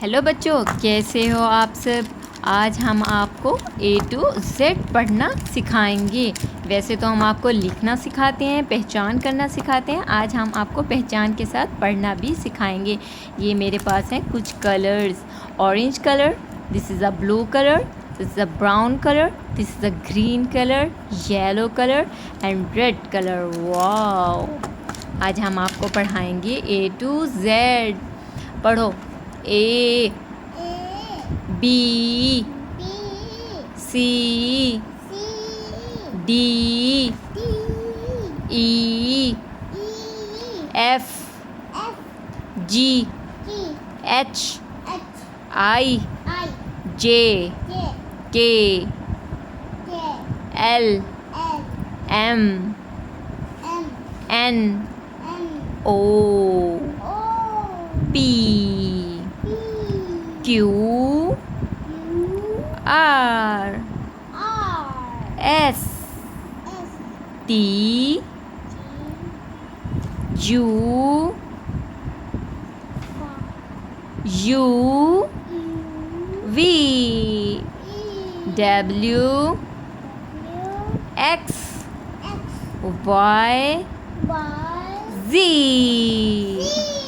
Hello बच्चों, कैसे हो आप सब। आज हम आपको A to Z पढ़ना सिखाएंगे। वैसे तो हम आपको लिखना सिखाते हैं, पहचान करना सिखाते हैं। आज हम आपको पहचान के साथ पढ़ना भी सिखाएंगे। ये मेरे पास हैं कुछ colours. Orange colour, this is a blue colour, this is a brown colour, this is a green colour, yellow colour and red colour. Wow! आज हम आपको पढ़ाएंगे A to Z। पढ़ो। A B C D E F G H I J K L M N O P Q R S T U V W X Y Z।